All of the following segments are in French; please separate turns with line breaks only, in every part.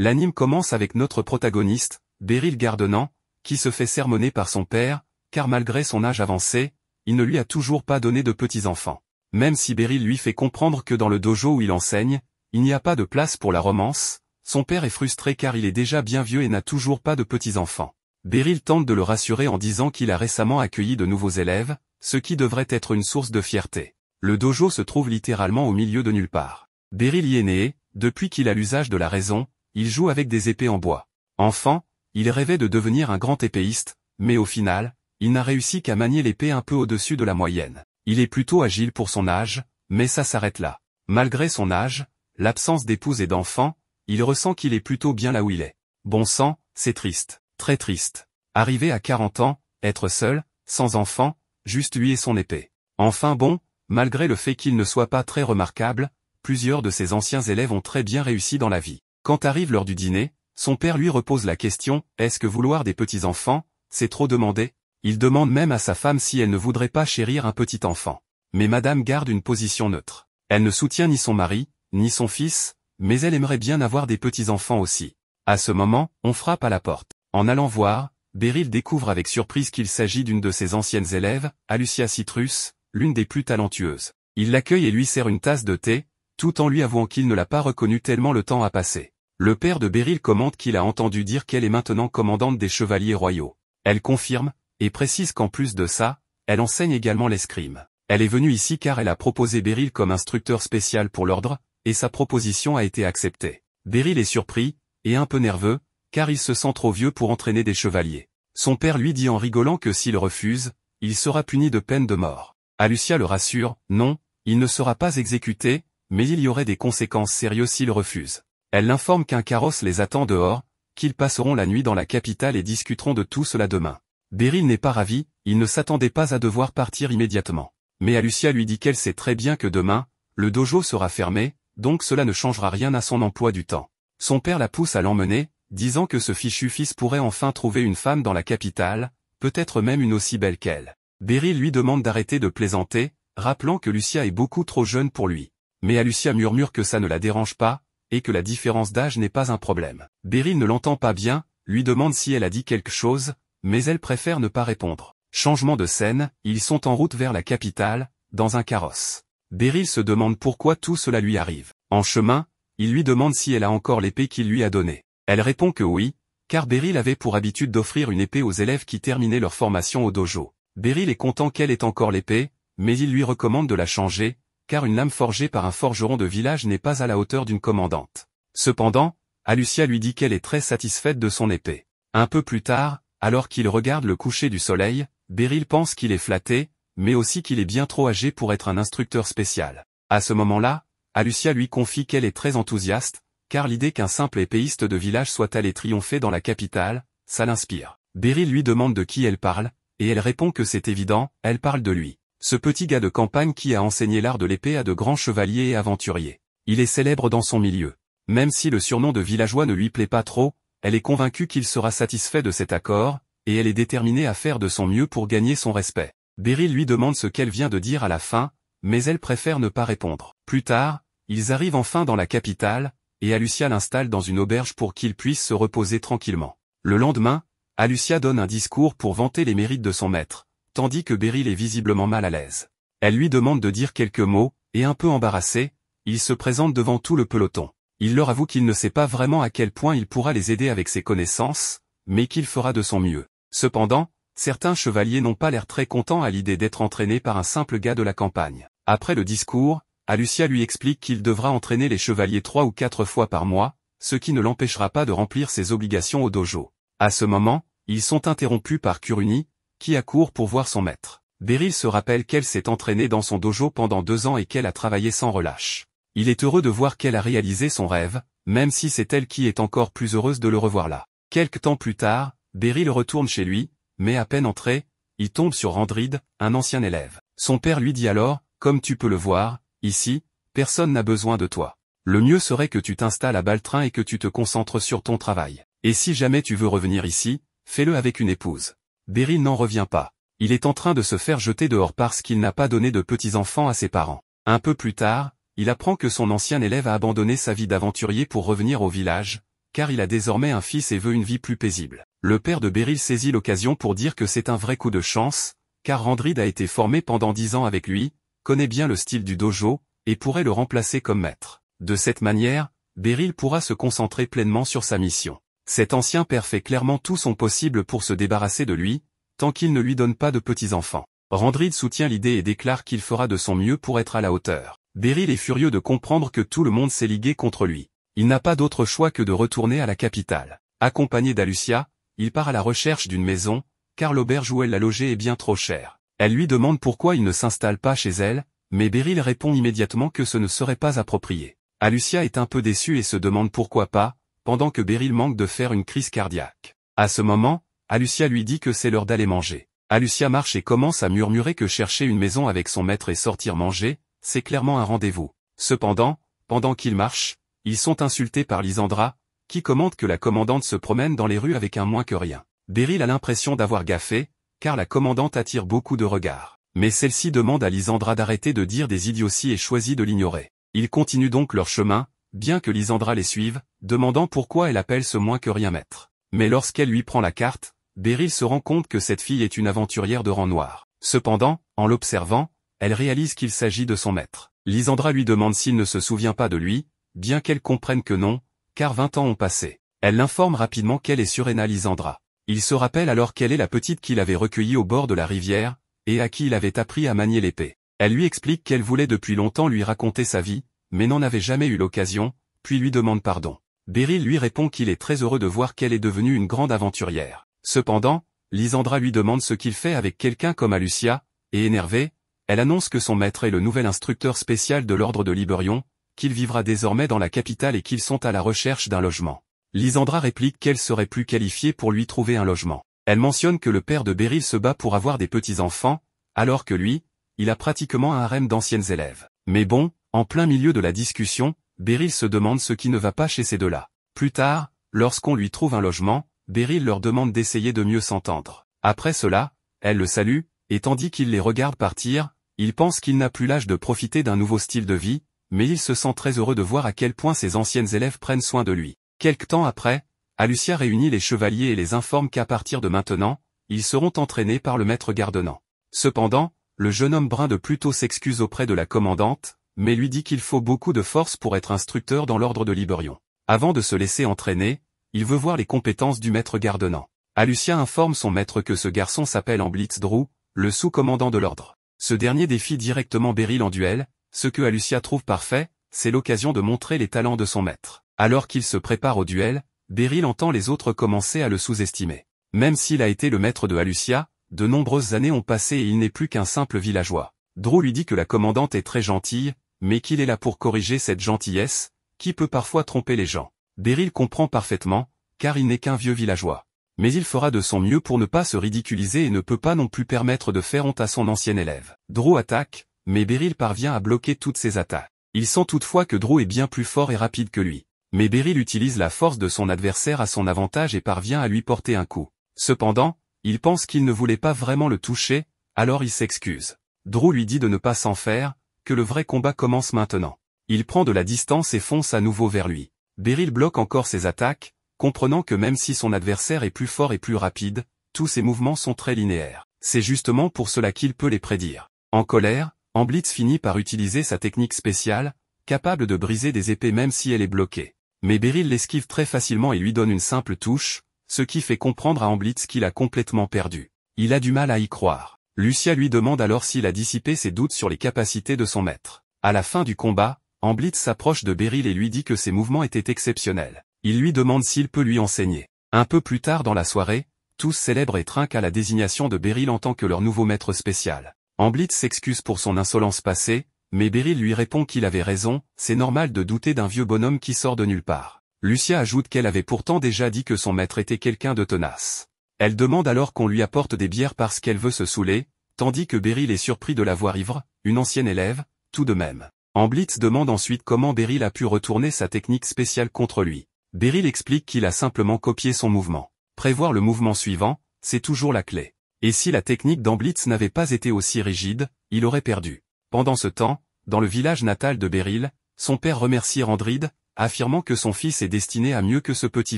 L'anime commence avec notre protagoniste, Beryl Gardenant, qui se fait sermonner par son père, car malgré son âge avancé, il ne lui a toujours pas donné de petits-enfants. Même si Beryl lui fait comprendre que dans le dojo où il enseigne, il n'y a pas de place pour la romance, son père est frustré car il est déjà bien vieux et n'a toujours pas de petits-enfants. Beryl tente de le rassurer en disant qu'il a récemment accueilli de nouveaux élèves, ce qui devrait être une source de fierté. Le dojo se trouve littéralement au milieu de nulle part. Beryl y est né, depuis qu'il a l'usage de la raison, il joue avec des épées en bois. Enfant, il rêvait de devenir un grand épéiste, mais au final, il n'a réussi qu'à manier l'épée un peu au-dessus de la moyenne. Il est plutôt agile pour son âge, mais ça s'arrête là. Malgré son âge, l'absence d'épouse et d'enfants, il ressent qu'il est plutôt bien là où il est. Bon sang, c'est triste, très triste. Arrivé à 40 ans, être seul, sans enfant, juste lui et son épée. Enfin bon, malgré le fait qu'il ne soit pas très remarquable, plusieurs de ses anciens élèves ont très bien réussi dans la vie. Quand arrive l'heure du dîner, son père lui repose la question, est-ce que vouloir des petits-enfants, c'est trop demander? Il demande même à sa femme si elle ne voudrait pas chérir un petit enfant. Mais madame garde une position neutre. Elle ne soutient ni son mari, ni son fils, mais elle aimerait bien avoir des petits-enfants aussi. À ce moment, on frappe à la porte. En allant voir, Beryl découvre avec surprise qu'il s'agit d'une de ses anciennes élèves, Alucia Citrus, l'une des plus talentueuses. Il l'accueille et lui sert une tasse de thé, tout en lui avouant qu'il ne l'a pas reconnue tellement le temps a passé. Le père de Beryl commente qu'il a entendu dire qu'elle est maintenant commandante des chevaliers royaux. Elle confirme, et précise qu'en plus de ça, elle enseigne également l'escrime. Elle est venue ici car elle a proposé Beryl comme instructeur spécial pour l'ordre, et sa proposition a été acceptée. Beryl est surpris, et un peu nerveux, car il se sent trop vieux pour entraîner des chevaliers. Son père lui dit en rigolant que s'il refuse, il sera puni de peine de mort. Alucia le rassure, non, il ne sera pas exécuté, mais il y aurait des conséquences sérieuses s'il refuse. Elle l'informe qu'un carrosse les attend dehors, qu'ils passeront la nuit dans la capitale et discuteront de tout cela demain. Beryl n'est pas ravi, il ne s'attendait pas à devoir partir immédiatement. Mais Alucia lui dit qu'elle sait très bien que demain, le dojo sera fermé, donc cela ne changera rien à son emploi du temps. Son père la pousse à l'emmener, disant que ce fichu fils pourrait enfin trouver une femme dans la capitale, peut-être même une aussi belle qu'elle. Beryl lui demande d'arrêter de plaisanter, rappelant que Lucia est beaucoup trop jeune pour lui. Mais Alucia murmure que ça ne la dérange pas, et que la différence d'âge n'est pas un problème. Beryl ne l'entend pas bien, lui demande si elle a dit quelque chose, mais elle préfère ne pas répondre. Changement de scène, ils sont en route vers la capitale, dans un carrosse. Beryl se demande pourquoi tout cela lui arrive. En chemin, il lui demande si elle a encore l'épée qu'il lui a donnée. Elle répond que oui, car Beryl avait pour habitude d'offrir une épée aux élèves qui terminaient leur formation au dojo. Beryl est content qu'elle ait encore l'épée, mais il lui recommande de la changer, car une lame forgée par un forgeron de village n'est pas à la hauteur d'une commandante. Cependant, Alucia lui dit qu'elle est très satisfaite de son épée. Un peu plus tard, alors qu'il regarde le coucher du soleil, Beryl pense qu'il est flatté, mais aussi qu'il est bien trop âgé pour être un instructeur spécial. À ce moment-là, Alucia lui confie qu'elle est très enthousiaste, car l'idée qu'un simple épéiste de village soit allé triompher dans la capitale, ça l'inspire. Beryl lui demande de qui elle parle, et elle répond que c'est évident, elle parle de lui. Ce petit gars de campagne qui a enseigné l'art de l'épée à de grands chevaliers et aventuriers. Il est célèbre dans son milieu. Même si le surnom de villageois ne lui plaît pas trop, elle est convaincue qu'il sera satisfait de cet accord, et elle est déterminée à faire de son mieux pour gagner son respect. Beryl lui demande ce qu'elle vient de dire à la fin, mais elle préfère ne pas répondre. Plus tard, ils arrivent enfin dans la capitale, et Alucia l'installe dans une auberge pour qu'il puisse se reposer tranquillement. Le lendemain, Alucia donne un discours pour vanter les mérites de son maître, tandis que Beryl est visiblement mal à l'aise. Elle lui demande de dire quelques mots, et un peu embarrassé, il se présente devant tout le peloton. Il leur avoue qu'il ne sait pas vraiment à quel point il pourra les aider avec ses connaissances, mais qu'il fera de son mieux. Cependant, certains chevaliers n'ont pas l'air très contents à l'idée d'être entraînés par un simple gars de la campagne. Après le discours, Alucia lui explique qu'il devra entraîner les chevaliers 3 ou 4 fois par mois, ce qui ne l'empêchera pas de remplir ses obligations au dojo. À ce moment, ils sont interrompus par Kuruni, qui accourt pour voir son maître. Beryl se rappelle qu'elle s'est entraînée dans son dojo pendant 2 ans et qu'elle a travaillé sans relâche. Il est heureux de voir qu'elle a réalisé son rêve, même si c'est elle qui est encore plus heureuse de le revoir là. Quelque temps plus tard, Beryl retourne chez lui, mais à peine entré, il tombe sur Randrid, un ancien élève. Son père lui dit alors, comme tu peux le voir, ici, personne n'a besoin de toi. Le mieux serait que tu t'installes à Baltrin et que tu te concentres sur ton travail. Et si jamais tu veux revenir ici, fais-le avec une épouse. Beryl n'en revient pas. Il est en train de se faire jeter dehors parce qu'il n'a pas donné de petits-enfants à ses parents. Un peu plus tard, il apprend que son ancien élève a abandonné sa vie d'aventurier pour revenir au village, car il a désormais un fils et veut une vie plus paisible. Le père de Beryl saisit l'occasion pour dire que c'est un vrai coup de chance, car Randrid a été formé pendant 10 ans avec lui, connaît bien le style du dojo, et pourrait le remplacer comme maître. De cette manière, Beryl pourra se concentrer pleinement sur sa mission. Cet ancien père fait clairement tout son possible pour se débarrasser de lui, tant qu'il ne lui donne pas de petits-enfants. Randrid soutient l'idée et déclare qu'il fera de son mieux pour être à la hauteur. Beryl est furieux de comprendre que tout le monde s'est ligué contre lui. Il n'a pas d'autre choix que de retourner à la capitale. Accompagné d'Alucia, il part à la recherche d'une maison, car l'auberge où elle l'a logé est bien trop chère. Elle lui demande pourquoi il ne s'installe pas chez elle, mais Beryl répond immédiatement que ce ne serait pas approprié. Alucia est un peu déçue et se demande pourquoi pas, pendant que Beryl manque de faire une crise cardiaque. À ce moment, Alucia lui dit que c'est l'heure d'aller manger. Alucia marche et commence à murmurer que chercher une maison avec son maître et sortir manger, c'est clairement un rendez-vous. Cependant, pendant qu'ils marchent, ils sont insultés par Lysandra, qui commente que la commandante se promène dans les rues avec un moins que rien. Beryl a l'impression d'avoir gaffé, car la commandante attire beaucoup de regards. Mais celle-ci demande à Lysandra d'arrêter de dire des idioties et choisit de l'ignorer. Ils continuent donc leur chemin, bien que Lysandra les suive, demandant pourquoi elle appelle ce moins que rien maître. Mais lorsqu'elle lui prend la carte, Beryl se rend compte que cette fille est une aventurière de rang noir. Cependant, en l'observant, elle réalise qu'il s'agit de son maître. Lysandra lui demande s'il ne se souvient pas de lui, bien qu'elle comprenne que non, car 20 ans ont passé. Elle l'informe rapidement qu'elle est Surena Lysandra. Il se rappelle alors qu'elle est la petite qu'il avait recueillie au bord de la rivière, et à qui il avait appris à manier l'épée. Elle lui explique qu'elle voulait depuis longtemps lui raconter sa vie, mais n'en avait jamais eu l'occasion, puis lui demande pardon. Beryl lui répond qu'il est très heureux de voir qu'elle est devenue une grande aventurière. Cependant, Lysandra lui demande ce qu'il fait avec quelqu'un comme Alucia, et énervée, elle annonce que son maître est le nouvel instructeur spécial de l'ordre de Liberion, qu'il vivra désormais dans la capitale et qu'ils sont à la recherche d'un logement. Lysandra réplique qu'elle serait plus qualifiée pour lui trouver un logement. Elle mentionne que le père de Beryl se bat pour avoir des petits-enfants, alors que lui, il a pratiquement un harem d'anciennes élèves. Mais bon, en plein milieu de la discussion, Beryl se demande ce qui ne va pas chez ces deux-là. Plus tard, lorsqu'on lui trouve un logement, Beryl leur demande d'essayer de mieux s'entendre. Après cela, elle le salue, et tandis qu'il les regarde partir, il pense qu'il n'a plus l'âge de profiter d'un nouveau style de vie, mais il se sent très heureux de voir à quel point ses anciennes élèves prennent soin de lui. Quelque temps après, Alucia réunit les chevaliers et les informe qu'à partir de maintenant, ils seront entraînés par le maître Gardonnant. Cependant, le jeune homme brun de Pluto s'excuse auprès de la commandante, mais lui dit qu'il faut beaucoup de force pour être instructeur dans l'ordre de Liberion. Avant de se laisser entraîner, il veut voir les compétences du maître Gardonnant. Alucia informe son maître que ce garçon s'appelle Amblitz Drew, le sous-commandant de l'ordre. Ce dernier défie directement Beryl en duel, ce que Alucia trouve parfait, c'est l'occasion de montrer les talents de son maître. Alors qu'il se prépare au duel, Beryl entend les autres commencer à le sous-estimer. Même s'il a été le maître de Alucia, de nombreuses années ont passé et il n'est plus qu'un simple villageois. Drew lui dit que la commandante est très gentille, mais qu'il est là pour corriger cette gentillesse, qui peut parfois tromper les gens. Beryl comprend parfaitement, car il n'est qu'un vieux villageois. Mais il fera de son mieux pour ne pas se ridiculiser et ne peut pas non plus permettre de faire honte à son ancien élève. Drew attaque, mais Beryl parvient à bloquer toutes ses attaques. Il sent toutefois que Drew est bien plus fort et rapide que lui. Mais Beryl utilise la force de son adversaire à son avantage et parvient à lui porter un coup. Cependant, il pense qu'il ne voulait pas vraiment le toucher, alors il s'excuse. Drew lui dit de ne pas s'en faire, que le vrai combat commence maintenant. Il prend de la distance et fonce à nouveau vers lui. Beryl bloque encore ses attaques, comprenant que même si son adversaire est plus fort et plus rapide, tous ses mouvements sont très linéaires. C'est justement pour cela qu'il peut les prédire. En colère, Amblitz finit par utiliser sa technique spéciale, capable de briser des épées même si elle est bloquée. Mais Beryl l'esquive très facilement et lui donne une simple touche, ce qui fait comprendre à Amblitz qu'il a complètement perdu. Il a du mal à y croire. Lucia lui demande alors s'il a dissipé ses doutes sur les capacités de son maître. À la fin du combat, Amblitz s'approche de Beryl et lui dit que ses mouvements étaient exceptionnels. Il lui demande s'il peut lui enseigner. Un peu plus tard dans la soirée, tous célèbrent et trinquent à la désignation de Beryl en tant que leur nouveau maître spécial. Amblitz s'excuse pour son insolence passée, mais Beryl lui répond qu'il avait raison, c'est normal de douter d'un vieux bonhomme qui sort de nulle part. Lucia ajoute qu'elle avait pourtant déjà dit que son maître était quelqu'un de tenace. Elle demande alors qu'on lui apporte des bières parce qu'elle veut se saouler, tandis que Beryl est surpris de la voir ivre, une ancienne élève, tout de même. Amblitz demande ensuite comment Beryl a pu retourner sa technique spéciale contre lui. Beryl explique qu'il a simplement copié son mouvement. Prévoir le mouvement suivant, c'est toujours la clé. Et si la technique d'Amblitz n'avait pas été aussi rigide, il aurait perdu. Pendant ce temps, dans le village natal de Beryl, son père remercie Randrid, affirmant que son fils est destiné à mieux que ce petit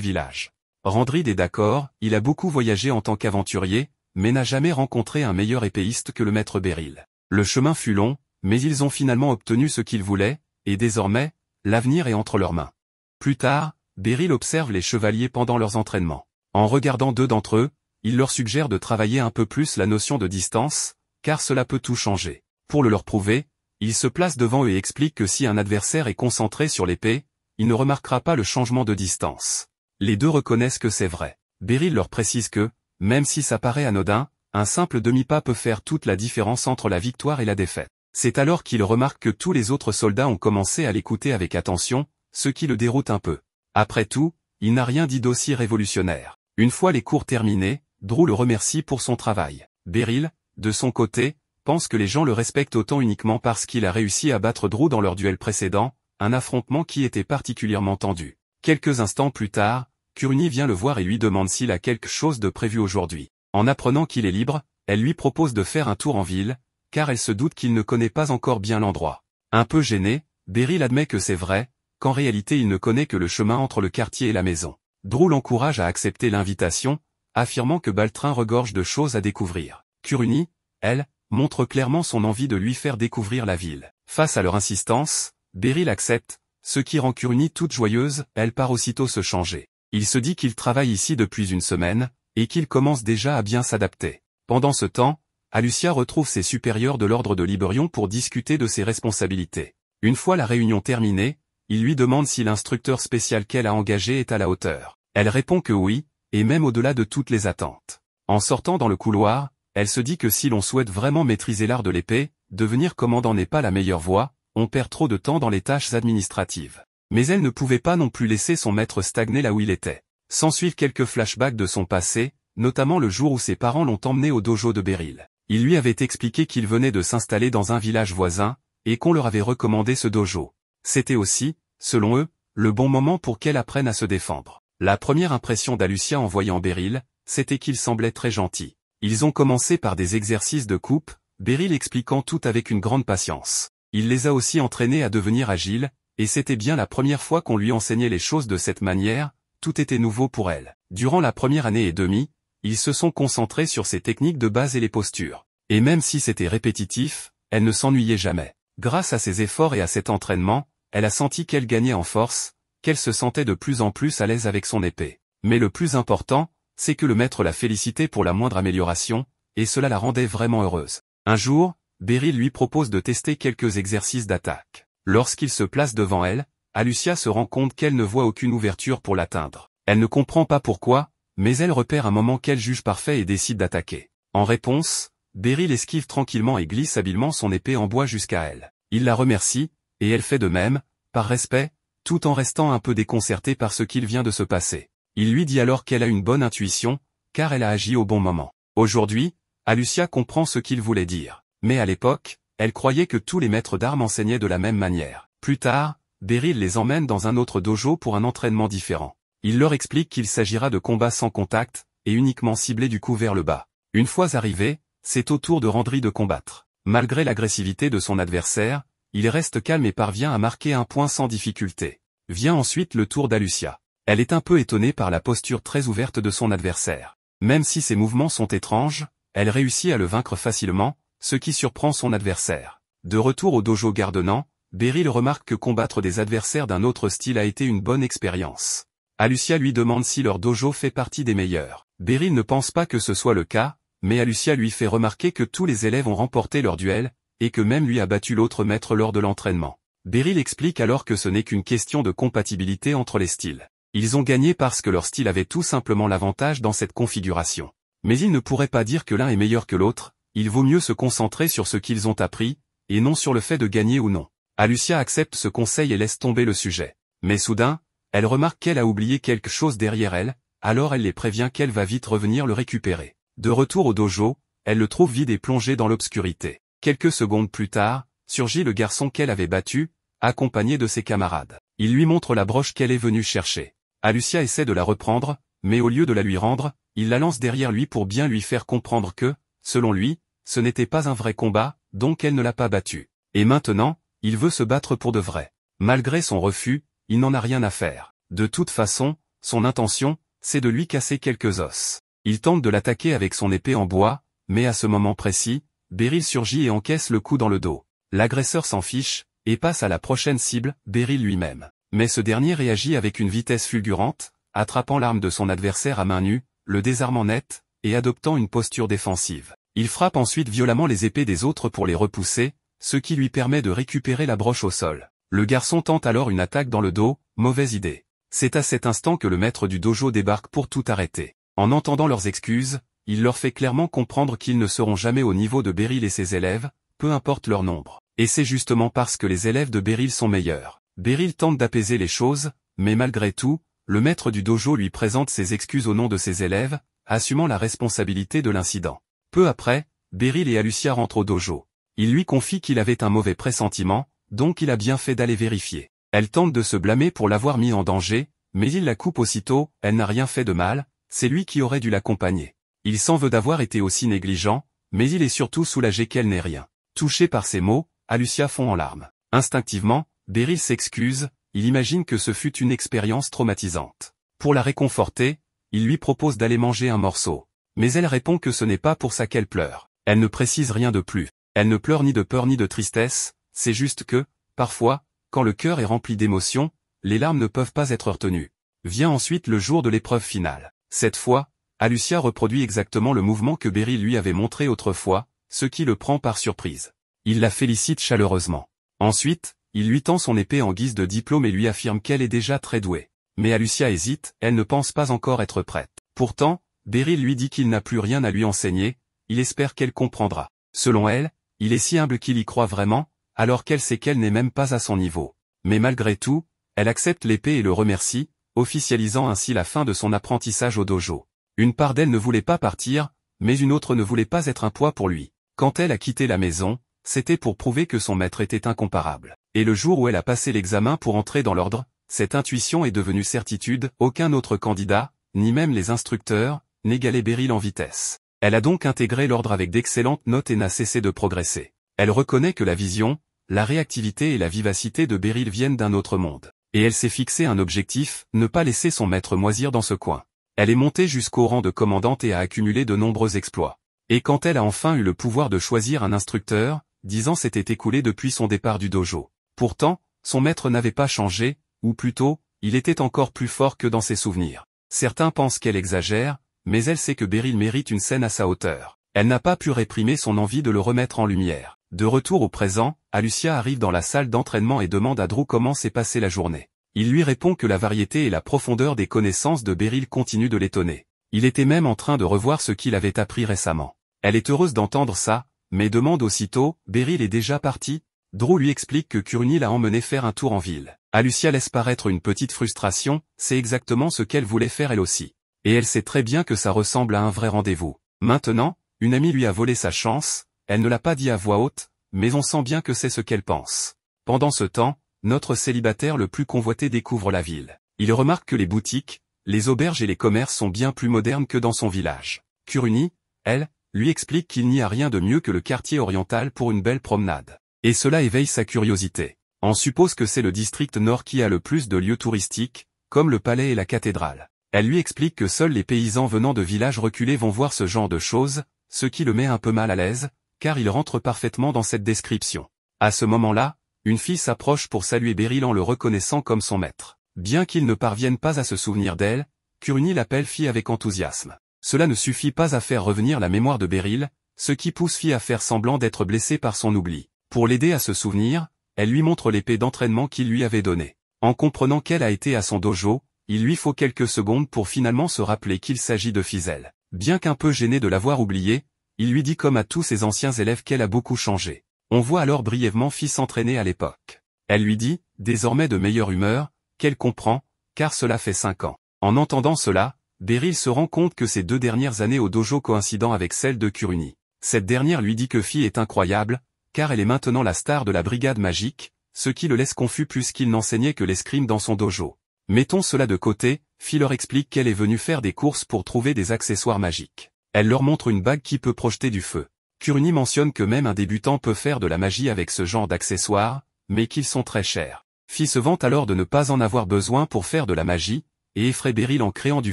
village. Randrid est d'accord, il a beaucoup voyagé en tant qu'aventurier, mais n'a jamais rencontré un meilleur épéiste que le maître Beryl. Le chemin fut long, mais ils ont finalement obtenu ce qu'ils voulaient, et désormais, l'avenir est entre leurs mains. Plus tard, Beryl observe les chevaliers pendant leurs entraînements. En regardant deux d'entre eux, il leur suggère de travailler un peu plus la notion de distance, car cela peut tout changer. Pour le leur prouver, il se place devant eux et explique que si un adversaire est concentré sur l'épée, il ne remarquera pas le changement de distance. Les deux reconnaissent que c'est vrai. Beryl leur précise que, même si ça paraît anodin, un simple demi-pas peut faire toute la différence entre la victoire et la défaite. C'est alors qu'il remarque que tous les autres soldats ont commencé à l'écouter avec attention, ce qui le déroute un peu. Après tout, il n'a rien dit d'aussi révolutionnaire. Une fois les cours terminés, Drew le remercie pour son travail. Beryl, de son côté, pense que les gens le respectent autant uniquement parce qu'il a réussi à battre Drew dans leur duel précédent, un affrontement qui était particulièrement tendu. Quelques instants plus tard, Curny vient le voir et lui demande s'il a quelque chose de prévu aujourd'hui. En apprenant qu'il est libre, elle lui propose de faire un tour en ville, car elle se doute qu'il ne connaît pas encore bien l'endroit. Un peu gêné, Beryl admet que c'est vrai, qu'en réalité il ne connaît que le chemin entre le quartier et la maison. Drew l'encourage à accepter l'invitation, affirmant que Baltrin regorge de choses à découvrir. Curny, elle, montre clairement son envie de lui faire découvrir la ville. Face à leur insistance, Beryl accepte, ce qui rend Curny toute joyeuse, elle part aussitôt se changer. Il se dit qu'il travaille ici depuis une semaine, et qu'il commence déjà à bien s'adapter. Pendant ce temps, Alucia retrouve ses supérieurs de l'ordre de Liberion pour discuter de ses responsabilités. Une fois la réunion terminée, il lui demande si l'instructeur spécial qu'elle a engagé est à la hauteur. Elle répond que oui, et même au-delà de toutes les attentes. En sortant dans le couloir, elle se dit que si l'on souhaite vraiment maîtriser l'art de l'épée, devenir commandant n'est pas la meilleure voie, on perd trop de temps dans les tâches administratives. Mais elle ne pouvait pas non plus laisser son maître stagner là où il était. S'ensuivent quelques flashbacks de son passé, notamment le jour où ses parents l'ont emmené au dojo de Beryl. Il lui avait expliqué qu'il venait de s'installer dans un village voisin, et qu'on leur avait recommandé ce dojo. C'était aussi, selon eux, le bon moment pour qu'elle apprenne à se défendre. La première impression d'Alucia en voyant Beryl, c'était qu'il semblait très gentil. Ils ont commencé par des exercices de coupe, Beryl expliquant tout avec une grande patience. Il les a aussi entraînés à devenir agiles, et c'était bien la première fois qu'on lui enseignait les choses de cette manière, tout était nouveau pour elle. Durant la première année et demie, ils se sont concentrés sur ses techniques de base et les postures. Et même si c'était répétitif, elle ne s'ennuyait jamais. Grâce à ses efforts et à cet entraînement, elle a senti qu'elle gagnait en force, qu'elle se sentait de plus en plus à l'aise avec son épée. Mais le plus important, c'est que le maître la félicitait pour la moindre amélioration, et cela la rendait vraiment heureuse. Un jour, Beryl lui propose de tester quelques exercices d'attaque. Lorsqu'il se place devant elle, Alucia se rend compte qu'elle ne voit aucune ouverture pour l'atteindre. Elle ne comprend pas pourquoi, mais elle repère un moment qu'elle juge parfait et décide d'attaquer. En réponse, Beryl esquive tranquillement et glisse habilement son épée en bois jusqu'à elle. Il la remercie, et elle fait de même, par respect, tout en restant un peu déconcertée par ce qu'il vient de se passer. Il lui dit alors qu'elle a une bonne intuition, car elle a agi au bon moment. Aujourd'hui, Alucia comprend ce qu'il voulait dire. Mais à l'époque, elle croyait que tous les maîtres d'armes enseignaient de la même manière. Plus tard, Beryl les emmène dans un autre dojo pour un entraînement différent. Il leur explique qu'il s'agira de combats sans contact, et uniquement ciblés du cou vers le bas. Une fois arrivé, c'est au tour de Randry de combattre. Malgré l'agressivité de son adversaire, il reste calme et parvient à marquer un point sans difficulté. Vient ensuite le tour d'Alucia. Elle est un peu étonnée par la posture très ouverte de son adversaire. Même si ses mouvements sont étranges, elle réussit à le vaincre facilement, ce qui surprend son adversaire. De retour au dojo Gardenant, Beryl remarque que combattre des adversaires d'un autre style a été une bonne expérience. Alucia lui demande si leur dojo fait partie des meilleurs. Beryl ne pense pas que ce soit le cas, mais Alucia lui fait remarquer que tous les élèves ont remporté leur duel, et que même lui a battu l'autre maître lors de l'entraînement. Beryl explique alors que ce n'est qu'une question de compatibilité entre les styles. Ils ont gagné parce que leur style avait tout simplement l'avantage dans cette configuration. Mais il ne pourrait pas dire que l'un est meilleur que l'autre, il vaut mieux se concentrer sur ce qu'ils ont appris, et non sur le fait de gagner ou non. Alucia accepte ce conseil et laisse tomber le sujet. Mais soudain, elle remarque qu'elle a oublié quelque chose derrière elle, alors elle les prévient qu'elle va vite revenir le récupérer. De retour au dojo, elle le trouve vide et plongé dans l'obscurité. Quelques secondes plus tard, surgit le garçon qu'elle avait battu, accompagné de ses camarades. Il lui montre la broche qu'elle est venue chercher. Alucia essaie de la reprendre, mais au lieu de la lui rendre, il la lance derrière lui pour bien lui faire comprendre que, selon lui, ce n'était pas un vrai combat, donc elle ne l'a pas battu. Et maintenant, il veut se battre pour de vrai. Malgré son refus, il n'en a rien à faire. De toute façon, son intention, c'est de lui casser quelques os. Il tente de l'attaquer avec son épée en bois, mais à ce moment précis, Beryl surgit et encaisse le coup dans le dos. L'agresseur s'en fiche, et passe à la prochaine cible, Beryl lui-même. Mais ce dernier réagit avec une vitesse fulgurante, attrapant l'arme de son adversaire à main nue, le désarmant net, et adoptant une posture défensive. Il frappe ensuite violemment les épées des autres pour les repousser, ce qui lui permet de récupérer la broche au sol. Le garçon tente alors une attaque dans le dos, mauvaise idée. C'est à cet instant que le maître du dojo débarque pour tout arrêter. En entendant leurs excuses, il leur fait clairement comprendre qu'ils ne seront jamais au niveau de Beryl et ses élèves, peu importe leur nombre. Et c'est justement parce que les élèves de Beryl sont meilleurs. Beryl tente d'apaiser les choses, mais malgré tout, le maître du dojo lui présente ses excuses au nom de ses élèves, assumant la responsabilité de l'incident. Peu après, Beryl et Alucia rentrent au dojo. Il lui confie qu'il avait un mauvais pressentiment, donc il a bien fait d'aller vérifier. Elle tente de se blâmer pour l'avoir mis en danger, mais il la coupe aussitôt, elle n'a rien fait de mal, c'est lui qui aurait dû l'accompagner. Il s'en veut d'avoir été aussi négligent, mais il est surtout soulagé qu'elle n'ait rien. Touché par ces mots, Alucia fond en larmes. Instinctivement, Beryl s'excuse, il imagine que ce fut une expérience traumatisante. Pour la réconforter, il lui propose d'aller manger un morceau. Mais elle répond que ce n'est pas pour ça qu'elle pleure. Elle ne précise rien de plus. Elle ne pleure ni de peur ni de tristesse, c'est juste que, parfois, quand le cœur est rempli d'émotions, les larmes ne peuvent pas être retenues. Vient ensuite le jour de l'épreuve finale. Cette fois, Alucia reproduit exactement le mouvement que Beryl lui avait montré autrefois, ce qui le prend par surprise. Il la félicite chaleureusement. Ensuite, il lui tend son épée en guise de diplôme et lui affirme qu'elle est déjà très douée. Mais Alucia hésite, elle ne pense pas encore être prête. Pourtant, Beryl lui dit qu'il n'a plus rien à lui enseigner, il espère qu'elle comprendra. Selon elle, il est si humble qu'il y croit vraiment, alors qu'elle sait qu'elle n'est même pas à son niveau. Mais malgré tout, elle accepte l'épée et le remercie, officialisant ainsi la fin de son apprentissage au dojo. Une part d'elle ne voulait pas partir, mais une autre ne voulait pas être un poids pour lui. Quand elle a quitté la maison, c'était pour prouver que son maître était incomparable. Et le jour où elle a passé l'examen pour entrer dans l'ordre, cette intuition est devenue certitude, aucun autre candidat, ni même les instructeurs, n'égalait Beryl en vitesse. Elle a donc intégré l'ordre avec d'excellentes notes et n'a cessé de progresser. Elle reconnaît que la vision, la réactivité et la vivacité de Beryl viennent d'un autre monde. Et elle s'est fixé un objectif, ne pas laisser son maître moisir dans ce coin. Elle est montée jusqu'au rang de commandante et a accumulé de nombreux exploits. Et quand elle a enfin eu le pouvoir de choisir un instructeur, 10 ans s'étaient écoulés depuis son départ du dojo. Pourtant, son maître n'avait pas changé, ou plutôt, il était encore plus fort que dans ses souvenirs. Certains pensent qu'elle exagère, mais elle sait que Beryl mérite une scène à sa hauteur. Elle n'a pas pu réprimer son envie de le remettre en lumière. De retour au présent, Alucia arrive dans la salle d'entraînement et demande à Drew comment s'est passée la journée. Il lui répond que la variété et la profondeur des connaissances de Beryl continuent de l'étonner. Il était même en train de revoir ce qu'il avait appris récemment. Elle est heureuse d'entendre ça, mais demande aussitôt, Beryl est déjà parti? Drew lui explique que Kuruni l'a emmené faire un tour en ville. Alucia laisse paraître une petite frustration, c'est exactement ce qu'elle voulait faire elle aussi. Et elle sait très bien que ça ressemble à un vrai rendez-vous. Maintenant, une amie lui a volé sa chance, elle ne l'a pas dit à voix haute, mais on sent bien que c'est ce qu'elle pense. Pendant ce temps, notre célibataire le plus convoité découvre la ville. Il remarque que les boutiques, les auberges et les commerces sont bien plus modernes que dans son village. Kuruni, elle, lui explique qu'il n'y a rien de mieux que le quartier oriental pour une belle promenade. Et cela éveille sa curiosité. On suppose que c'est le district nord qui a le plus de lieux touristiques, comme le palais et la cathédrale. Elle lui explique que seuls les paysans venant de villages reculés vont voir ce genre de choses, ce qui le met un peu mal à l'aise, car il rentre parfaitement dans cette description. À ce moment-là, une fille s'approche pour saluer Beryl en le reconnaissant comme son maître. Bien qu'il ne parvienne pas à se souvenir d'elle, Kuruni l'appelle fille avec enthousiasme. Cela ne suffit pas à faire revenir la mémoire de Beryl, ce qui pousse fille à faire semblant d'être blessée par son oubli. Pour l'aider à se souvenir, elle lui montre l'épée d'entraînement qu'il lui avait donnée. En comprenant qu'elle a été à son dojo, il lui faut quelques secondes pour finalement se rappeler qu'il s'agit de Fizel. Bien qu'un peu gêné de l'avoir oublié, il lui dit comme à tous ses anciens élèves qu'elle a beaucoup changé. On voit alors brièvement Fille s'entraîner à l'époque. Elle lui dit, désormais de meilleure humeur, qu'elle comprend, car cela fait 5 ans. En entendant cela, Beryl se rend compte que ces 2 dernières années au dojo coïncident avec celles de Kuruni. Cette dernière lui dit que Fille est incroyable, car elle est maintenant la star de la brigade magique, ce qui le laisse confus puisqu'il n'enseignait que l'escrime dans son dojo. Mettons cela de côté, Fille leur explique qu'elle est venue faire des courses pour trouver des accessoires magiques. Elle leur montre une bague qui peut projeter du feu. Kuruni mentionne que même un débutant peut faire de la magie avec ce genre d'accessoires, mais qu'ils sont très chers. Fi se vante alors de ne pas en avoir besoin pour faire de la magie, et effraie Beryl en créant du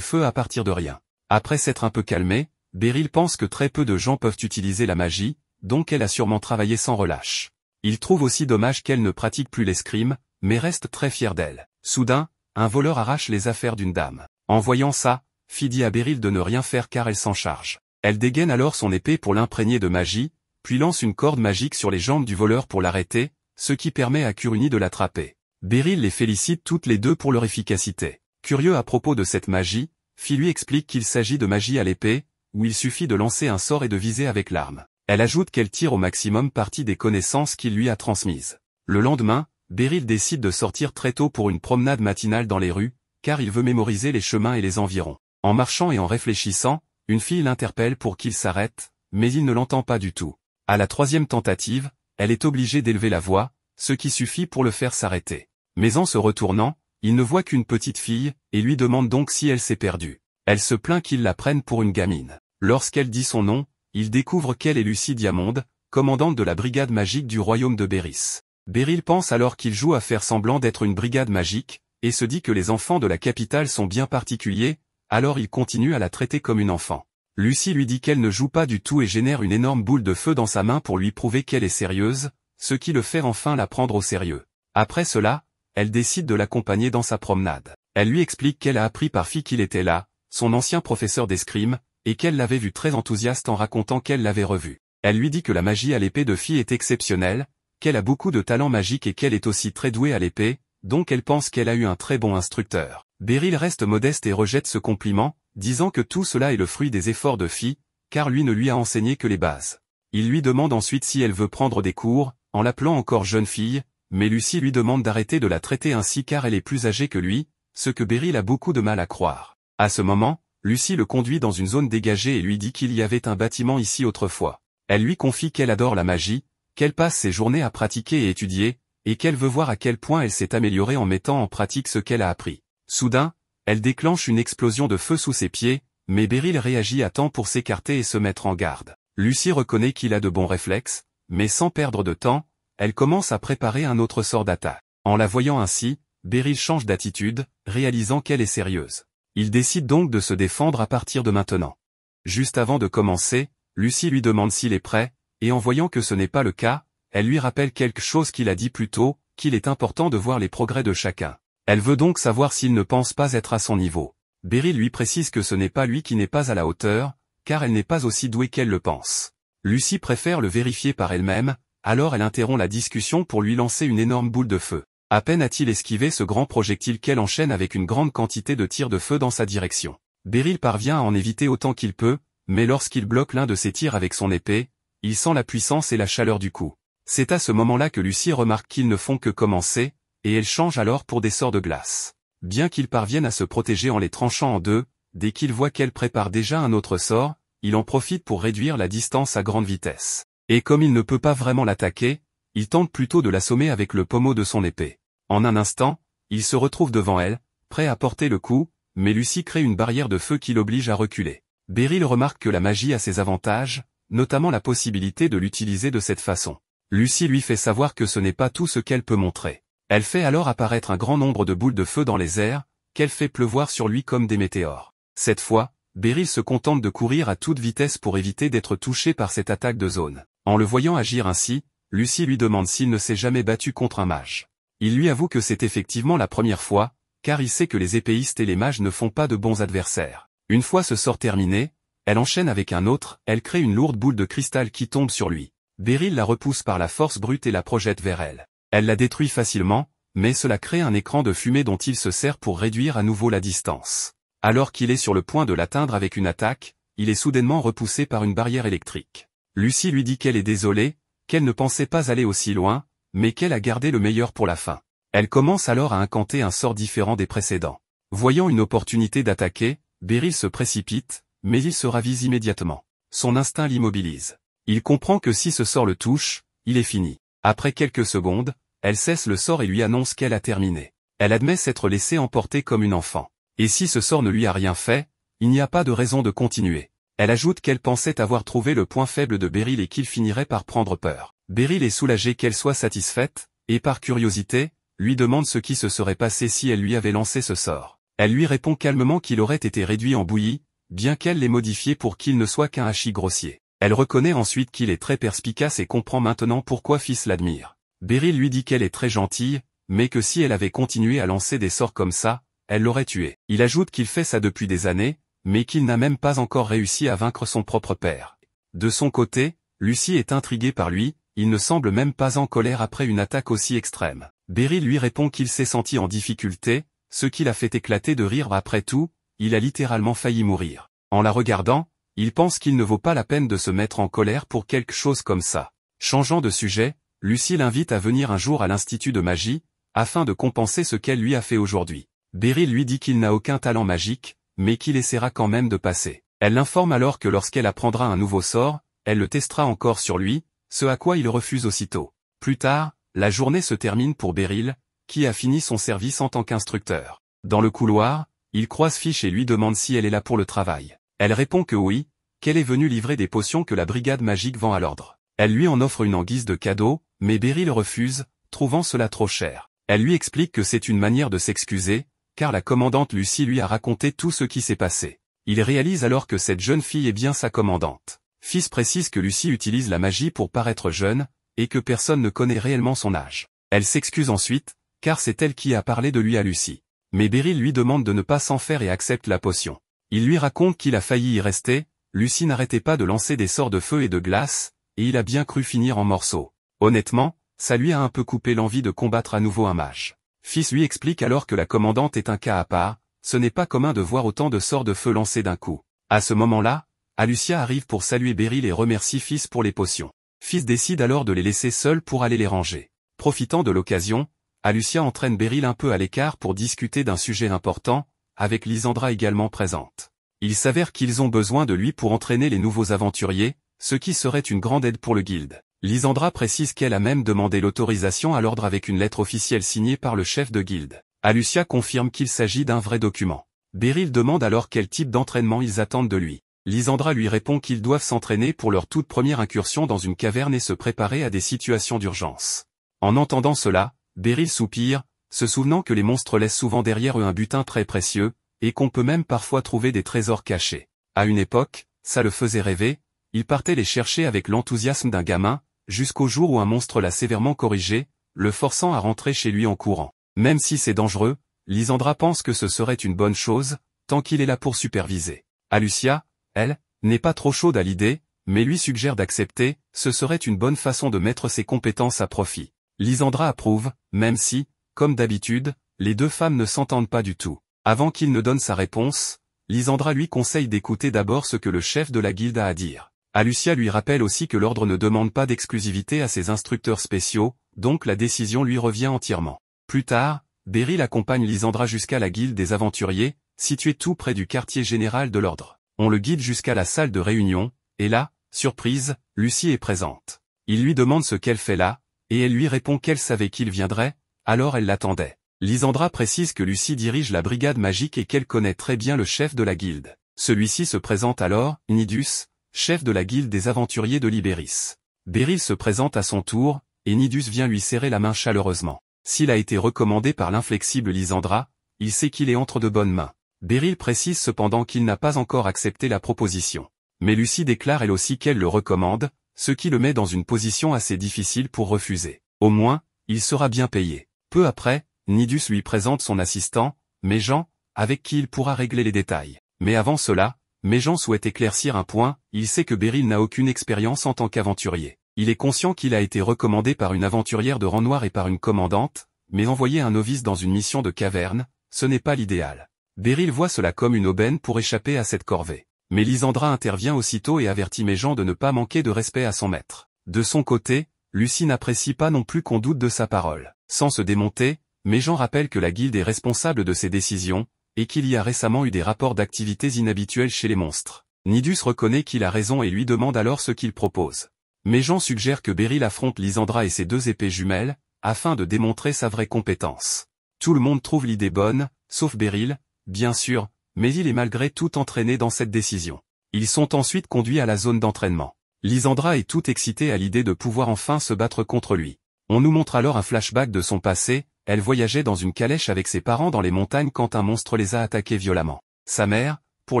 feu à partir de rien. Après s'être un peu calmée, Beryl pense que très peu de gens peuvent utiliser la magie, donc elle a sûrement travaillé sans relâche. Il trouve aussi dommage qu'elle ne pratique plus l'escrime, mais reste très fier d'elle. Soudain, un voleur arrache les affaires d'une dame. En voyant ça, Fi dit à Beryl de ne rien faire car elle s'en charge. Elle dégaine alors son épée pour l'imprégner de magie, puis lance une corde magique sur les jambes du voleur pour l'arrêter, ce qui permet à Kuruni de l'attraper. Beryl les félicite toutes les deux pour leur efficacité. Curieux à propos de cette magie, Fi lui explique qu'il s'agit de magie à l'épée, où il suffit de lancer un sort et de viser avec l'arme. Elle ajoute qu'elle tire au maximum parti des connaissances qu'il lui a transmises. Le lendemain, Beryl décide de sortir très tôt pour une promenade matinale dans les rues, car il veut mémoriser les chemins et les environs. En marchant et en réfléchissant, une fille l'interpelle pour qu'il s'arrête, mais il ne l'entend pas du tout. À la troisième tentative, elle est obligée d'élever la voix, ce qui suffit pour le faire s'arrêter. Mais en se retournant, il ne voit qu'une petite fille, et lui demande donc si elle s'est perdue. Elle se plaint qu'il la prenne pour une gamine. Lorsqu'elle dit son nom, il découvre qu'elle est Lucie Diamonde, commandante de la brigade magique du royaume de Béris. Beryl pense alors qu'il joue à faire semblant d'être une brigade magique, et se dit que les enfants de la capitale sont bien particuliers, alors il continue à la traiter comme une enfant. Lucie lui dit qu'elle ne joue pas du tout et génère une énorme boule de feu dans sa main pour lui prouver qu'elle est sérieuse, ce qui le fait enfin la prendre au sérieux. Après cela, elle décide de l'accompagner dans sa promenade. Elle lui explique qu'elle a appris par Fi qu'il était là, son ancien professeur d'escrime, et qu'elle l'avait vu très enthousiaste en racontant qu'elle l'avait revu. Elle lui dit que la magie à l'épée de Fi est exceptionnelle, qu'elle a beaucoup de talent magique et qu'elle est aussi très douée à l'épée, donc elle pense qu'elle a eu un très bon instructeur. Beryl reste modeste et rejette ce compliment, disant que tout cela est le fruit des efforts de Fi, car lui ne lui a enseigné que les bases. Il lui demande ensuite si elle veut prendre des cours, en l'appelant encore jeune fille, mais Lucie lui demande d'arrêter de la traiter ainsi car elle est plus âgée que lui, ce que Beryl a beaucoup de mal à croire. À ce moment, Lucie le conduit dans une zone dégagée et lui dit qu'il y avait un bâtiment ici autrefois. Elle lui confie qu'elle adore la magie, qu'elle passe ses journées à pratiquer et étudier, et qu'elle veut voir à quel point elle s'est améliorée en mettant en pratique ce qu'elle a appris. Soudain, elle déclenche une explosion de feu sous ses pieds, mais Beryl réagit à temps pour s'écarter et se mettre en garde. Lucie reconnaît qu'il a de bons réflexes, mais sans perdre de temps, elle commence à préparer un autre sort d'attaque. En la voyant ainsi, Beryl change d'attitude, réalisant qu'elle est sérieuse. Il décide donc de se défendre à partir de maintenant. Juste avant de commencer, Lucie lui demande s'il est prêt, et en voyant que ce n'est pas le cas, elle lui rappelle quelque chose qu'il a dit plus tôt, qu'il est important de voir les progrès de chacun. Elle veut donc savoir s'il ne pense pas être à son niveau. Beryl lui précise que ce n'est pas lui qui n'est pas à la hauteur, car elle n'est pas aussi douée qu'elle le pense. Lucie préfère le vérifier par elle-même, alors elle interrompt la discussion pour lui lancer une énorme boule de feu. À peine a-t-il esquivé ce grand projectile qu'elle enchaîne avec une grande quantité de tirs de feu dans sa direction. Beryl parvient à en éviter autant qu'il peut, mais lorsqu'il bloque l'un de ses tirs avec son épée, il sent la puissance et la chaleur du coup. C'est à ce moment-là que Lucie remarque qu'ils ne font que commencer, et elle change alors pour des sorts de glace. Bien qu'il parvienne à se protéger en les tranchant en deux, dès qu'il voit qu'elle prépare déjà un autre sort, il en profite pour réduire la distance à grande vitesse. Et comme il ne peut pas vraiment l'attaquer, il tente plutôt de l'assommer avec le pommeau de son épée. En un instant, il se retrouve devant elle, prêt à porter le coup, mais Lucie crée une barrière de feu qui l'oblige à reculer. Beryl remarque que la magie a ses avantages, notamment la possibilité de l'utiliser de cette façon. Lucie lui fait savoir que ce n'est pas tout ce qu'elle peut montrer. Elle fait alors apparaître un grand nombre de boules de feu dans les airs, qu'elle fait pleuvoir sur lui comme des météores. Cette fois, Beryl se contente de courir à toute vitesse pour éviter d'être touché par cette attaque de zone. En le voyant agir ainsi, Lucie lui demande s'il ne s'est jamais battu contre un mage. Il lui avoue que c'est effectivement la première fois, car il sait que les épéistes et les mages ne font pas de bons adversaires. Une fois ce sort terminé, elle enchaîne avec un autre, elle crée une lourde boule de cristal qui tombe sur lui. Beryl la repousse par la force brute et la projette vers elle. Elle la détruit facilement, mais cela crée un écran de fumée dont il se sert pour réduire à nouveau la distance. Alors qu'il est sur le point de l'atteindre avec une attaque, il est soudainement repoussé par une barrière électrique. Lucie lui dit qu'elle est désolée, qu'elle ne pensait pas aller aussi loin, mais qu'elle a gardé le meilleur pour la fin. Elle commence alors à incanter un sort différent des précédents. Voyant une opportunité d'attaquer, Beryl se précipite, mais il se ravise immédiatement. Son instinct l'immobilise. Il comprend que si ce sort le touche, il est fini. Après quelques secondes, elle cesse le sort et lui annonce qu'elle a terminé. Elle admet s'être laissée emporter comme une enfant. Et si ce sort ne lui a rien fait, il n'y a pas de raison de continuer. Elle ajoute qu'elle pensait avoir trouvé le point faible de Beryl et qu'il finirait par prendre peur. Beryl est soulagé qu'elle soit satisfaite, et par curiosité, lui demande ce qui se serait passé si elle lui avait lancé ce sort. Elle lui répond calmement qu'il aurait été réduit en bouillie, bien qu'elle l'ait modifié pour qu'il ne soit qu'un hachis grossier. Elle reconnaît ensuite qu'il est très perspicace et comprend maintenant pourquoi Fils l'admire. Beryl lui dit qu'elle est très gentille, mais que si elle avait continué à lancer des sorts comme ça, elle l'aurait tué. Il ajoute qu'il fait ça depuis des années, mais qu'il n'a même pas encore réussi à vaincre son propre père. De son côté, Lucie est intriguée par lui, il ne semble même pas en colère après une attaque aussi extrême. Beryl lui répond qu'il s'est senti en difficulté, ce qui l'a fait éclater de rire. Après tout, il a littéralement failli mourir. En la regardant, il pense qu'il ne vaut pas la peine de se mettre en colère pour quelque chose comme ça. Changeant de sujet, Lucie l'invite à venir un jour à l'Institut de magie, afin de compenser ce qu'elle lui a fait aujourd'hui. Beryl lui dit qu'il n'a aucun talent magique, mais qu'il essaiera quand même de passer. Elle l'informe alors que lorsqu'elle apprendra un nouveau sort, elle le testera encore sur lui, ce à quoi il refuse aussitôt. Plus tard, la journée se termine pour Beryl, qui a fini son service en tant qu'instructeur. Dans le couloir, il croise Fish et lui demande si elle est là pour le travail. Elle répond que oui, qu'elle est venue livrer des potions que la brigade magique vend à l'ordre. Elle lui en offre une en guise de cadeau, mais Beryl refuse, trouvant cela trop cher. Elle lui explique que c'est une manière de s'excuser, car la commandante Lucie lui a raconté tout ce qui s'est passé. Il réalise alors que cette jeune fille est bien sa commandante. Fils précise que Lucie utilise la magie pour paraître jeune, et que personne ne connaît réellement son âge. Elle s'excuse ensuite, car c'est elle qui a parlé de lui à Lucie. Mais Beryl lui demande de ne pas s'en faire et accepte la potion. Il lui raconte qu'il a failli y rester, Lucie n'arrêtait pas de lancer des sorts de feu et de glace, et il a bien cru finir en morceaux. Honnêtement, ça lui a un peu coupé l'envie de combattre à nouveau un mage. Fils lui explique alors que la commandante est un cas à part, ce n'est pas commun de voir autant de sorts de feu lancés d'un coup. À ce moment-là, Alucia arrive pour saluer Beryl et remercie Fils pour les potions. Fils décide alors de les laisser seuls pour aller les ranger. Profitant de l'occasion, Alucia entraîne Beryl un peu à l'écart pour discuter d'un sujet important, avec Lysandra également présente. Il s'avère qu'ils ont besoin de lui pour entraîner les nouveaux aventuriers, ce qui serait une grande aide pour le guilde. Lysandra précise qu'elle a même demandé l'autorisation à l'ordre avec une lettre officielle signée par le chef de guilde. Alucia confirme qu'il s'agit d'un vrai document. Beryl demande alors quel type d'entraînement ils attendent de lui. Lysandra lui répond qu'ils doivent s'entraîner pour leur toute première incursion dans une caverne et se préparer à des situations d'urgence. En entendant cela, Beryl soupire, se souvenant que les monstres laissent souvent derrière eux un butin très précieux, et qu'on peut même parfois trouver des trésors cachés. À une époque, ça le faisait rêver, il partait les chercher avec l'enthousiasme d'un gamin, jusqu'au jour où un monstre l'a sévèrement corrigé, le forçant à rentrer chez lui en courant. Même si c'est dangereux, Lysandra pense que ce serait une bonne chose, tant qu'il est là pour superviser. Alucia, elle, n'est pas trop chaude à l'idée, mais lui suggère d'accepter, ce serait une bonne façon de mettre ses compétences à profit. Lysandra approuve, même si, comme d'habitude, les deux femmes ne s'entendent pas du tout. Avant qu'il ne donne sa réponse, Lysandra lui conseille d'écouter d'abord ce que le chef de la guilde a à dire. Alucia lui rappelle aussi que l'ordre ne demande pas d'exclusivité à ses instructeurs spéciaux, donc la décision lui revient entièrement. Plus tard, Beryl accompagne Lysandra jusqu'à la guilde des aventuriers, située tout près du quartier général de l'ordre. On le guide jusqu'à la salle de réunion, et là, surprise, Lucie est présente. Il lui demande ce qu'elle fait là, et elle lui répond qu'elle savait qu'il viendrait, alors elle l'attendait. Lysandra précise que Lucie dirige la brigade magique et qu'elle connaît très bien le chef de la guilde. Celui-ci se présente alors, Nidus, chef de la guilde des aventuriers de Libéris. Beryl se présente à son tour, et Nidus vient lui serrer la main chaleureusement. S'il a été recommandé par l'inflexible Lysandra, il sait qu'il est entre de bonnes mains. Beryl précise cependant qu'il n'a pas encore accepté la proposition. Mais Lucie déclare elle aussi qu'elle le recommande, ce qui le met dans une position assez difficile pour refuser. Au moins, il sera bien payé. Peu après, Nidus lui présente son assistant, Méjean, avec qui il pourra régler les détails. Mais avant cela, Méjean souhaite éclaircir un point, il sait que Beryl n'a aucune expérience en tant qu'aventurier. Il est conscient qu'il a été recommandé par une aventurière de rang noir et par une commandante, mais envoyer un novice dans une mission de caverne, ce n'est pas l'idéal. Beryl voit cela comme une aubaine pour échapper à cette corvée. Mais Lysandra intervient aussitôt et avertit Méjean de ne pas manquer de respect à son maître. De son côté, Lucie n'apprécie pas non plus qu'on doute de sa parole. Sans se démonter, Méjean rappelle que la guilde est responsable de ses décisions, et qu'il y a récemment eu des rapports d'activités inhabituelles chez les monstres. Nidus reconnaît qu'il a raison et lui demande alors ce qu'il propose. Méjean suggère que Beryl affronte Lysandra et ses deux épées jumelles, afin de démontrer sa vraie compétence. Tout le monde trouve l'idée bonne, sauf Beryl, bien sûr, mais il est malgré tout entraîné dans cette décision. Ils sont ensuite conduits à la zone d'entraînement. Lysandra est toute excitée à l'idée de pouvoir enfin se battre contre lui. On nous montre alors un flashback de son passé, elle voyageait dans une calèche avec ses parents dans les montagnes quand un monstre les a attaqués violemment. Sa mère, pour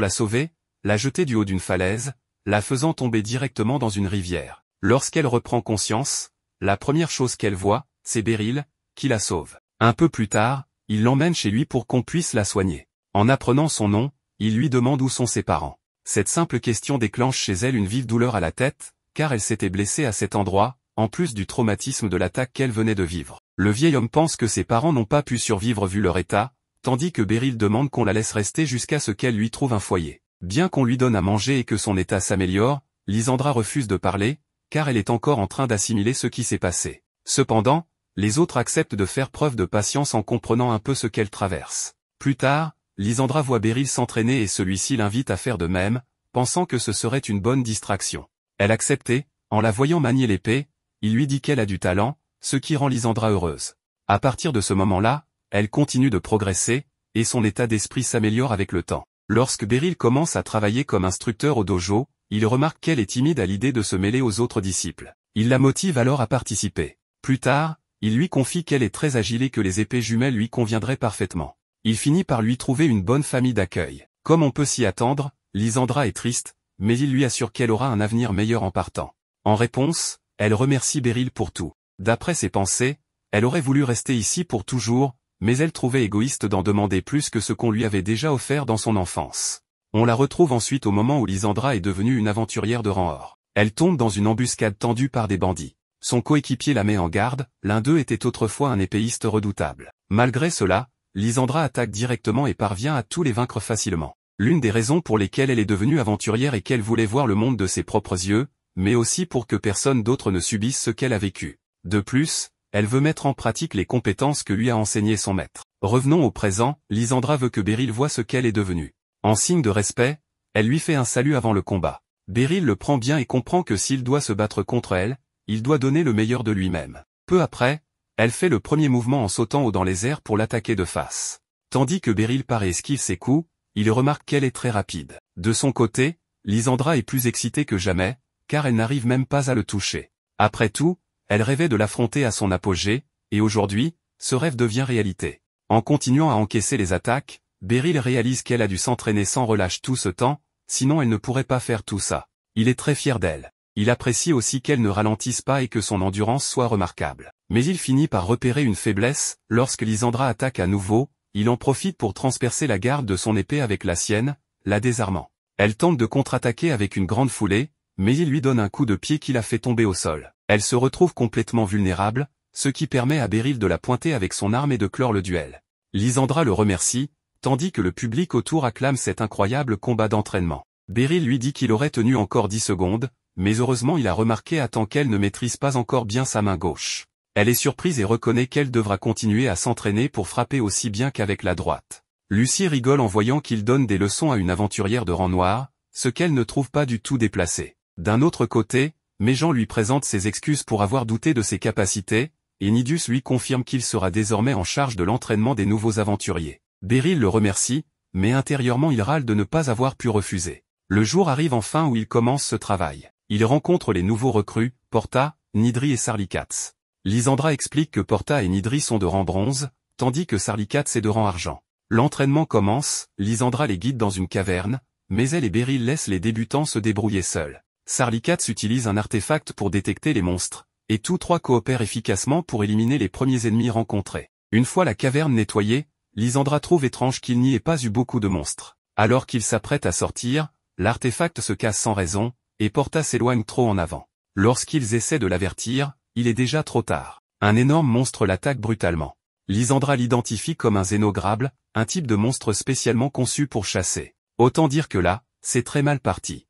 la sauver, l'a jetée du haut d'une falaise, la faisant tomber directement dans une rivière. Lorsqu'elle reprend conscience, la première chose qu'elle voit, c'est Beryl, qui la sauve. Un peu plus tard, il l'emmène chez lui pour qu'on puisse la soigner. En apprenant son nom, il lui demande où sont ses parents. Cette simple question déclenche chez elle une vive douleur à la tête, car elle s'était blessée à cet endroit, en plus du traumatisme de l'attaque qu'elle venait de vivre. Le vieil homme pense que ses parents n'ont pas pu survivre vu leur état, tandis que Beryl demande qu'on la laisse rester jusqu'à ce qu'elle lui trouve un foyer. Bien qu'on lui donne à manger et que son état s'améliore, Lysandra refuse de parler, car elle est encore en train d'assimiler ce qui s'est passé. Cependant, les autres acceptent de faire preuve de patience en comprenant un peu ce qu'elle traverse. Plus tard, Lysandra voit Beryl s'entraîner et celui-ci l'invite à faire de même, pensant que ce serait une bonne distraction. Elle accepte et, en la voyant manier l'épée, il lui dit qu'elle a du talent, ce qui rend Lysandra heureuse. À partir de ce moment-là, elle continue de progresser, et son état d'esprit s'améliore avec le temps. Lorsque Beryl commence à travailler comme instructeur au dojo, il remarque qu'elle est timide à l'idée de se mêler aux autres disciples. Il la motive alors à participer. Plus tard, il lui confie qu'elle est très agile et que les épées jumelles lui conviendraient parfaitement. Il finit par lui trouver une bonne famille d'accueil. Comme on peut s'y attendre, Lysandra est triste, mais il lui assure qu'elle aura un avenir meilleur en partant. En réponse, elle remercie Beryl pour tout. D'après ses pensées, elle aurait voulu rester ici pour toujours, mais elle trouvait égoïste d'en demander plus que ce qu'on lui avait déjà offert dans son enfance. On la retrouve ensuite au moment où Lysandra est devenue une aventurière de rang or. Elle tombe dans une embuscade tendue par des bandits. Son coéquipier la met en garde, l'un d'eux était autrefois un épéiste redoutable. Malgré cela, Lysandra attaque directement et parvient à tous les vaincre facilement. L'une des raisons pour lesquelles elle est devenue aventurière est qu'elle voulait voir le monde de ses propres yeux, mais aussi pour que personne d'autre ne subisse ce qu'elle a vécu. De plus, elle veut mettre en pratique les compétences que lui a enseignées son maître. Revenons au présent, Lysandra veut que Beryl voie ce qu'elle est devenue. En signe de respect, elle lui fait un salut avant le combat. Beryl le prend bien et comprend que s'il doit se battre contre elle, il doit donner le meilleur de lui-même. Peu après, elle fait le premier mouvement en sautant haut dans les airs pour l'attaquer de face. Tandis que Beryl part et esquive ses coups, il remarque qu'elle est très rapide. De son côté, Lysandra est plus excitée que jamais, car elle n'arrive même pas à le toucher. Après tout, elle rêvait de l'affronter à son apogée, et aujourd'hui, ce rêve devient réalité. En continuant à encaisser les attaques, Beryl réalise qu'elle a dû s'entraîner sans relâche tout ce temps, sinon elle ne pourrait pas faire tout ça. Il est très fier d'elle. Il apprécie aussi qu'elle ne ralentisse pas et que son endurance soit remarquable. Mais il finit par repérer une faiblesse, lorsque Lysandra attaque à nouveau, il en profite pour transpercer la garde de son épée avec la sienne, la désarmant. Elle tente de contre-attaquer avec une grande foulée, mais il lui donne un coup de pied qui la fait tomber au sol. Elle se retrouve complètement vulnérable, ce qui permet à Beryl de la pointer avec son arme et de clore le duel. Lysandra le remercie, tandis que le public autour acclame cet incroyable combat d'entraînement. Beryl lui dit qu'il aurait tenu encore 10 secondes, mais heureusement il a remarqué à temps qu'elle ne maîtrise pas encore bien sa main gauche. Elle est surprise et reconnaît qu'elle devra continuer à s'entraîner pour frapper aussi bien qu'avec la droite. Lucie rigole en voyant qu'il donne des leçons à une aventurière de rang noir, ce qu'elle ne trouve pas du tout déplacé. D'un autre côté, Méjean lui présente ses excuses pour avoir douté de ses capacités, et Nidus lui confirme qu'il sera désormais en charge de l'entraînement des nouveaux aventuriers. Beryl le remercie, mais intérieurement il râle de ne pas avoir pu refuser. Le jour arrive enfin où il commence ce travail. Il rencontre les nouveaux recrues, Porta, Nidri et Sarlikatz. Lysandra explique que Porta et Nidri sont de rang bronze, tandis que Sarlikatz est de rang argent. L'entraînement commence, Lysandra les guide dans une caverne, mais elle et Beryl laissent les débutants se débrouiller seuls. Sarlikatz utilise un artefact pour détecter les monstres, et tous trois coopèrent efficacement pour éliminer les premiers ennemis rencontrés. Une fois la caverne nettoyée, Lysandra trouve étrange qu'il n'y ait pas eu beaucoup de monstres. Alors qu'il s'apprête à sortir, l'artefact se casse sans raison, et Porta s'éloigne trop en avant. Lorsqu'ils essaient de l'avertir, il est déjà trop tard. Un énorme monstre l'attaque brutalement. Lysandra l'identifie comme un xénograble, un type de monstre spécialement conçu pour chasser. Autant dire que là, c'est très mal parti.